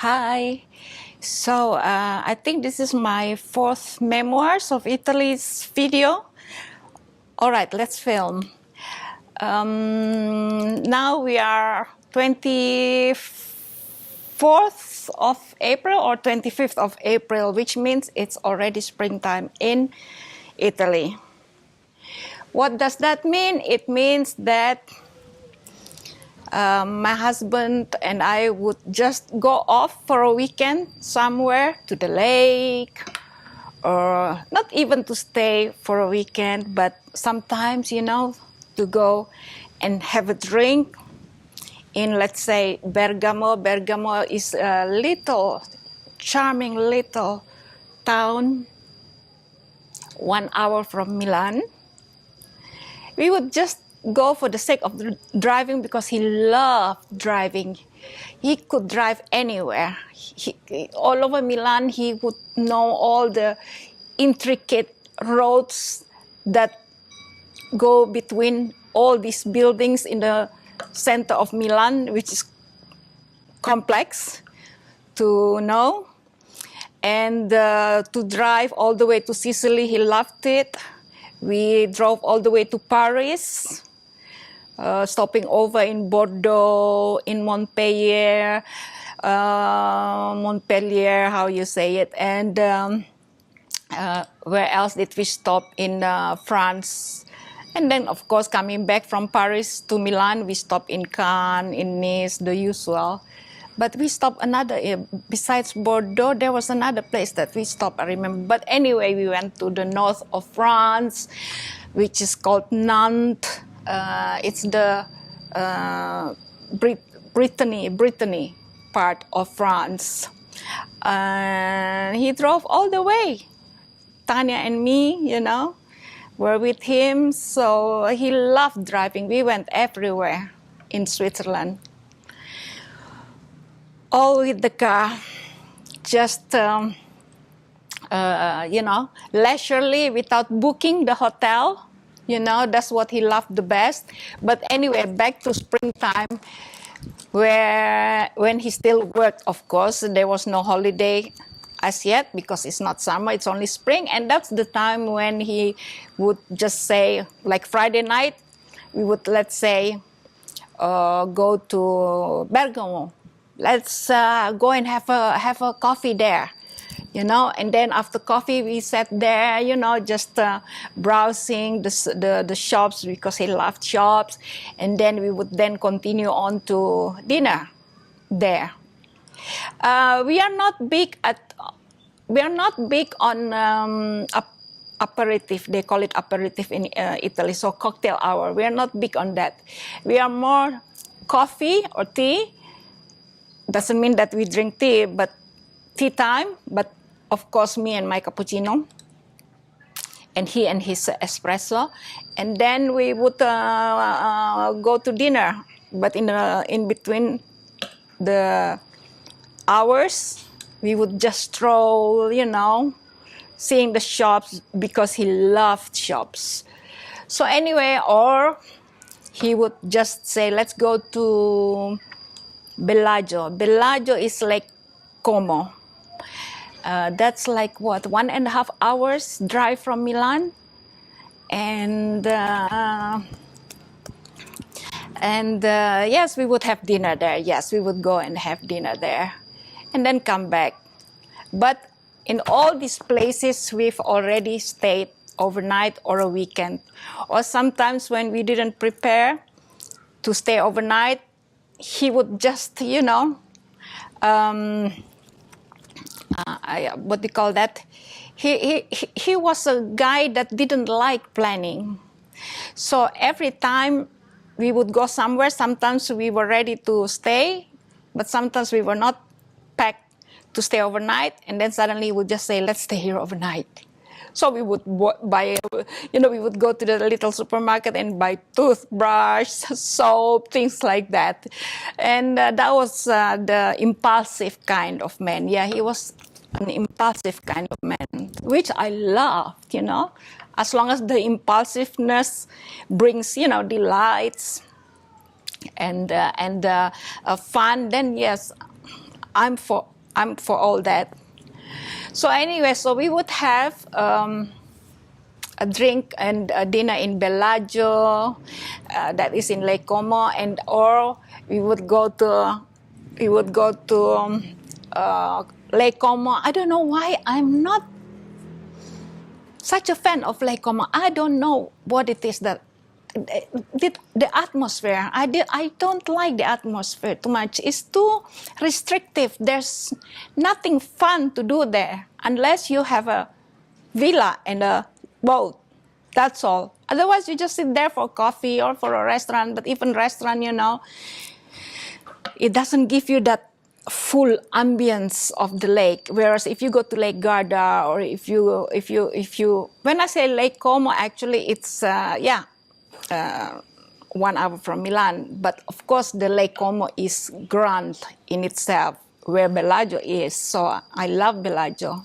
Hi. I think this is my fourth Memoirs of Italy's video. All right, let's film. Now we are 24th of April or 25th of April, which means it's already springtime in Italy. What does that mean? It means that my husband and I would just go off for a weekend somewhere to the lake, or not even to stay for a weekend, but sometimes, to go and have a drink in, let's say, Bergamo. Bergamo is a charming little town 1 hour from Milan. We would just go for the sake of driving because he loved driving. He could drive anywhere. All over Milan, he would know all the intricate roads that go between all these buildings in the center of Milan, which is complex to know. And to drive all the way to Sicily, he loved it. We drove all the way to Paris, stopping over in Bordeaux, in Montpellier, how you say it, and where else did we stop in France? And then, of course, coming back from Paris to Milan, we stopped in Cannes, in Nice, the usual. But we stopped besides Bordeaux, there was another place that we stopped, I remember. But anyway, we went to the north of France, which is called Nantes. It's the Brittany part of France. He drove all the way. Tanya and me, were with him. So he loved driving. We went everywhere in Switzerland. All with the car, just, leisurely, without booking the hotel. That's what he loved the best. But anyway, back to springtime, when he still worked, of course, there was no holiday as yet because it's not summer, it's only spring. And that's the time when he would just say, like Friday night, we would, let's say, go to Bergamo. Let's go and have a coffee there, And then after coffee, we sat there, just browsing the shops because he loved shops, and then we would then continue on to dinner there. We are not big on aperitif. They call it aperitif in Italy, so cocktail hour. We are not big on that. We are more coffee or tea. Doesn't mean that we drink tea, but tea time. But of course, me and my cappuccino, and he and his espresso, and then we would go to dinner. But in between the hours, we would just stroll, seeing the shops because he loved shops. So anyway, or he would just say, "Let's go to Bellagio." Bellagio is like Como. That's like 1.5 hours drive from Milan, and yes, we would have dinner there. Yes, we would go and have dinner there, and then come back. But in all these places, we've already stayed overnight or a weekend, or sometimes when we didn't prepare to stay overnight, he would just, what do you call that? He was a guy that didn't like planning. So every time we would go somewhere, sometimes we were ready to stay, but sometimes we were not packed to stay overnight, and then suddenly we would just say, "Let's stay here overnight." So we would buy, we would go to the little supermarket and buy toothbrush, soap, things like that. And that was the impulsive kind of man. Yeah, he was an impulsive kind of man, which I loved, As long as the impulsiveness brings, delights and fun, then yes, I'm for all that. So anyway, so we would have a drink and a dinner in Bellagio, that is in Lake Como, and or we would go to Lake Como. I don't know why I'm not such a fan of Lake Como. I don't know what it is that the atmosphere. I don't like the atmosphere too much. It's too restrictive. There's nothing fun to do there unless you have a villa and a boat. That's all. Otherwise, you just sit there for coffee or for a restaurant. But even restaurant, it doesn't give you that full ambience of the lake. Whereas if you go to Lake Garda, or if you, when I say Lake Como, actually it's 1 hour from Milan. But of course, the Lake Como is grand in itself, where Bellagio is. So I love Bellagio.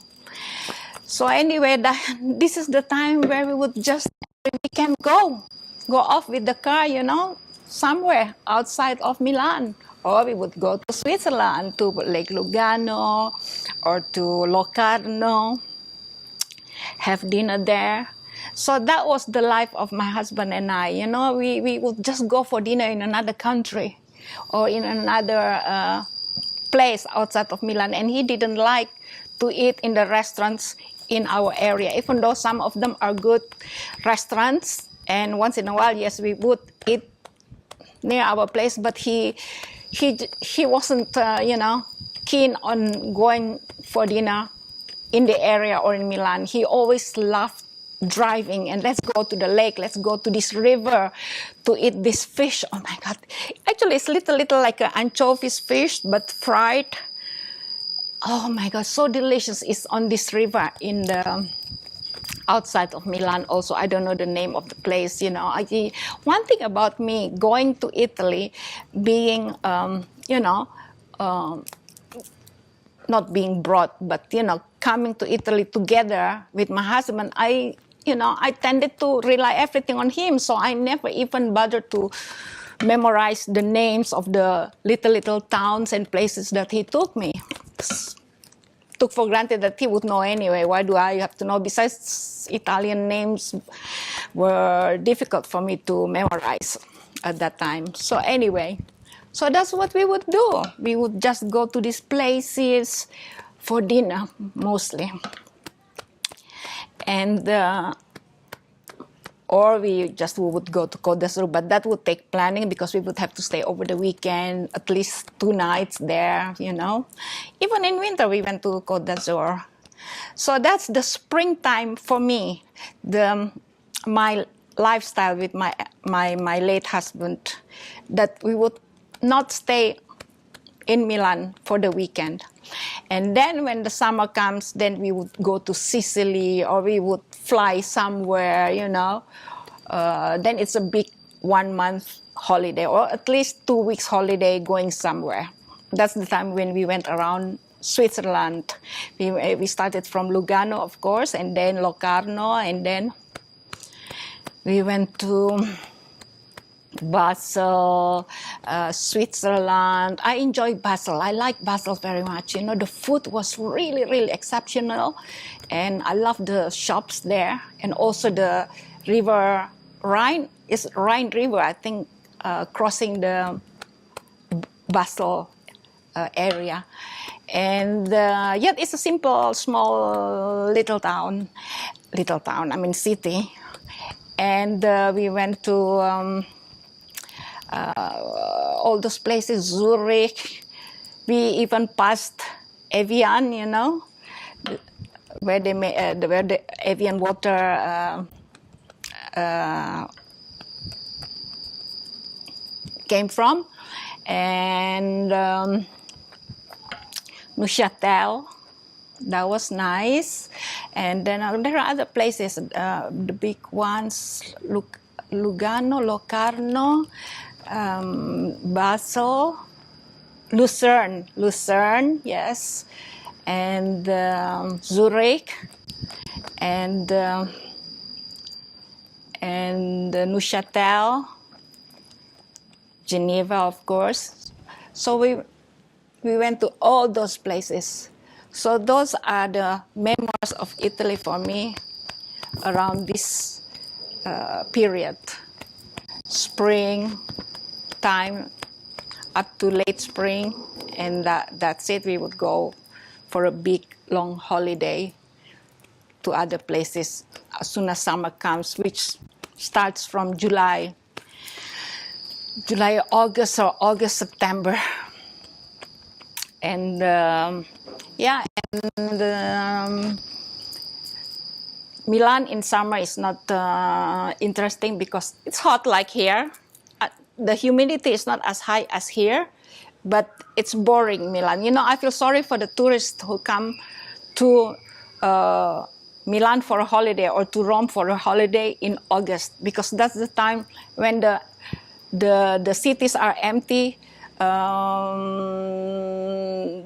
So anyway, this is the time where we would just every weekend go off with the car, somewhere outside of Milan. Or we would go to Switzerland, to Lake Lugano or to Locarno, have dinner there. So that was the life of my husband and I. We would just go for dinner in another country or in another place outside of Milan. And he didn't like to eat in the restaurants in our area, even though some of them are good restaurants. And once in a while, yes, we would eat near our place. But he wasn't, keen on going for dinner in the area or in Milan. He always loved driving and let's go to the lake, let's go to this river to eat this fish. Oh my God. Actually, it's little like an anchovies fish, but fried. Oh my God, so delicious. It's on this river in the outside of Milan also. I don't know the name of the place, One thing about me going to Italy, being, not being brought, but, coming to Italy together with my husband, I tended to rely everything on him. So I never even bothered to memorize the names of the little towns and places that he took me. Took for granted that he would know anyway. Why do I have to know? Besides, Italian names were difficult for me to memorize at that time. So anyway, so that's what we would do. We would just go to these places for dinner, mostly. And or we would go to Côte d'Azur, but that would take planning because we would have to stay over the weekend, at least 2 nights there, Even in winter, we went to Côte d'Azur. So that's the springtime for me, my lifestyle with my late husband, that we would not stay in Milan for the weekend. And then when the summer comes, then we would go to Sicily or we would fly somewhere, Then it's a big 1 month holiday or at least 2 weeks holiday going somewhere. That's the time when we went around Switzerland. We started from Lugano, of course, and then Locarno, and then we went to Basel, Switzerland. I enjoyed Basel. I like Basel very much. The food was really, really exceptional. And I love the shops there. And also the river Rhine. It's Rhine River, I think, crossing the Basel area. And yet it's a simple, small, city. And we went to all those places, Zurich. We even passed Evian, where where the Evian water came from, and Neuchâtel. That was nice. And then there are other places, the big ones, Lugano, Locarno, Basel, Lucerne, yes, and Zurich, and Neuchâtel, Geneva, of course. So We went to all those places. So those are the memoirs of Italy for me around this period. Spring time up to late spring, and that's it. We would go for a big long holiday to other places as soon as summer comes, which starts from July, August, or August, September. And Milan in summer is not interesting because it's hot like here. The humidity is not as high as here, but it's boring, Milan. You know, I feel sorry for the tourists who come to Milan for a holiday or to Rome for a holiday in August, because that's the time when the cities are empty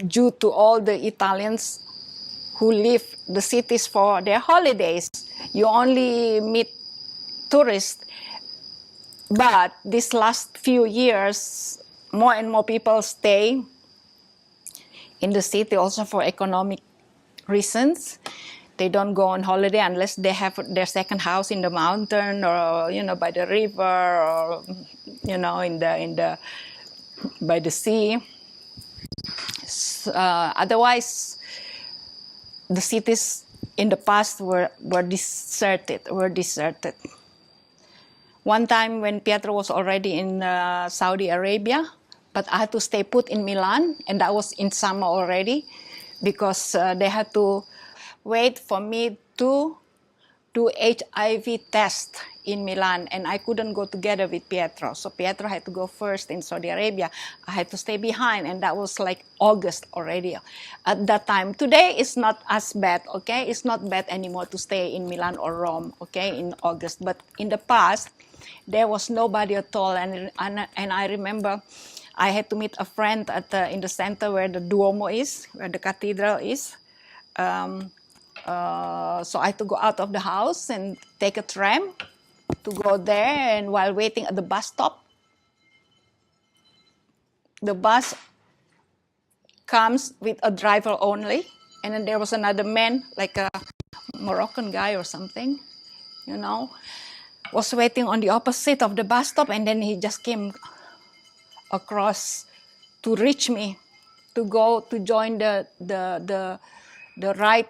due to all the Italians who leave the cities for their holidays. You only meet tourists. But these last few years, more and more people stay in the city also for economic reasons. They don't go on holiday unless they have their second house in the mountain, or by the river, or by the sea. Otherwise, the cities in the past were deserted. One time when Pietro was already in Saudi Arabia, but I had to stay put in Milan, and that was in summer already, because they had to wait for me to do HIV test in Milan, and I couldn't go together with Pietro. So Pietro had to go first in Saudi Arabia. I had to stay behind, and that was like August already at that time. Today it's not as bad, okay? It's not bad anymore to stay in Milan or Rome, okay, in August. But in the past, there was nobody at all, and I remember I had to meet a friend in the center where the Duomo is, where the cathedral is. So I had to go out of the house and take a tram to go there, and while waiting at the bus stop, the bus comes with a driver only, and then there was another man, like a Moroccan guy or something, was waiting on the opposite of the bus stop, and then he just came across to reach me to go to join the ride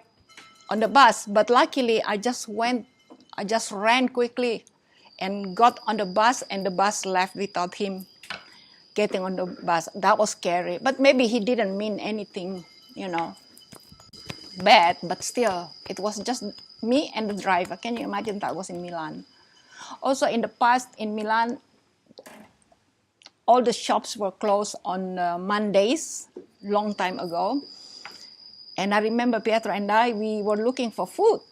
on the bus. But luckily I just ran quickly and got on the bus, and the bus left without him getting on the bus. That was scary, but maybe he didn't mean anything, bad, but still it was just me and the driver. Can you imagine? That was in Milan. Also, in the past in Milan, all the shops were closed on Mondays, long time ago. And I remember Pietro and we were looking for food.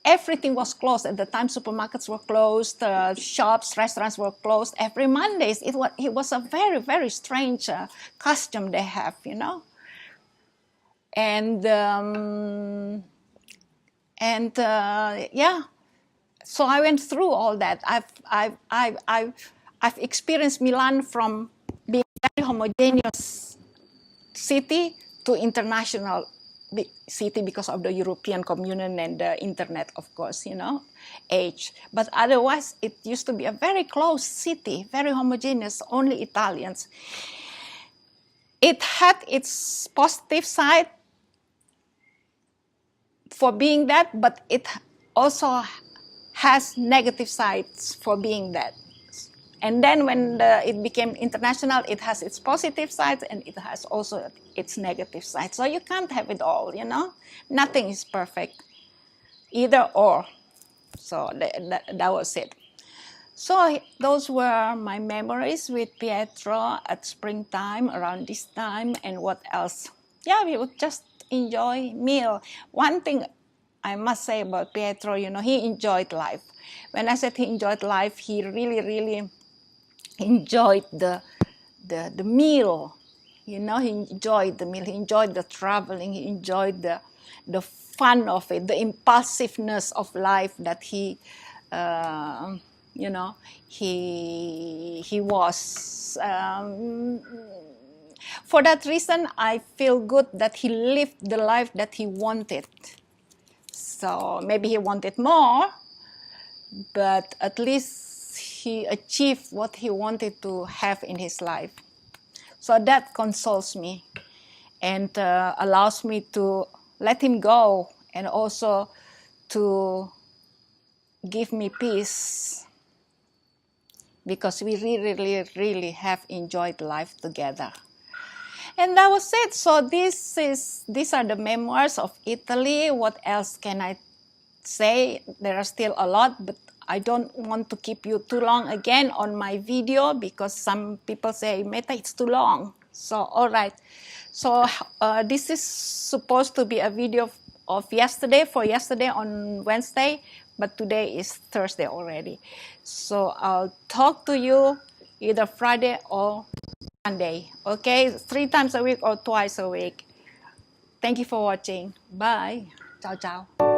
Everything was closed at the time. Supermarkets were closed, shops, restaurants were closed. Every Mondays, it was a very, very strange custom they have, And so I went through all that. I've experienced Milan from being a very homogeneous city to international city because of the European Communion and the internet, of course, age. But otherwise, it used to be a very closed city, very homogeneous, only Italians. It had its positive side for being that, but it also has negative sides for being that. And then when it became international, it has its positive sides and it has also its negative sides. So you can't have it all, Nothing is perfect, either or. So that was it. So those were my memories with Pietro at springtime, around this time. And what else? Yeah, we would just enjoy meal. One thing I must say about Pietro, he enjoyed life. When I said he enjoyed life, he really, really enjoyed the meal. He enjoyed the meal. He enjoyed the traveling. He enjoyed the fun of it, the impulsiveness of life that he was. For that reason, I feel good that he lived the life that he wanted. So maybe he wanted more, but at least he achieved what he wanted to have in his life. So that consoles me and allows me to let him go, and also to give me peace, because we really have enjoyed life together. And that was it. So these are the memoirs of Italy. What else can I say? There are still a lot, but I don't want to keep you too long again on my video, because some people say, Meta, it's too long. So, all right. So this is supposed to be a video of yesterday, for yesterday on Wednesday, but today is Thursday already. So I'll talk to you either Friday or Sunday, okay? 3 times a week or twice a week. Thank you for watching. Bye. Ciao, ciao.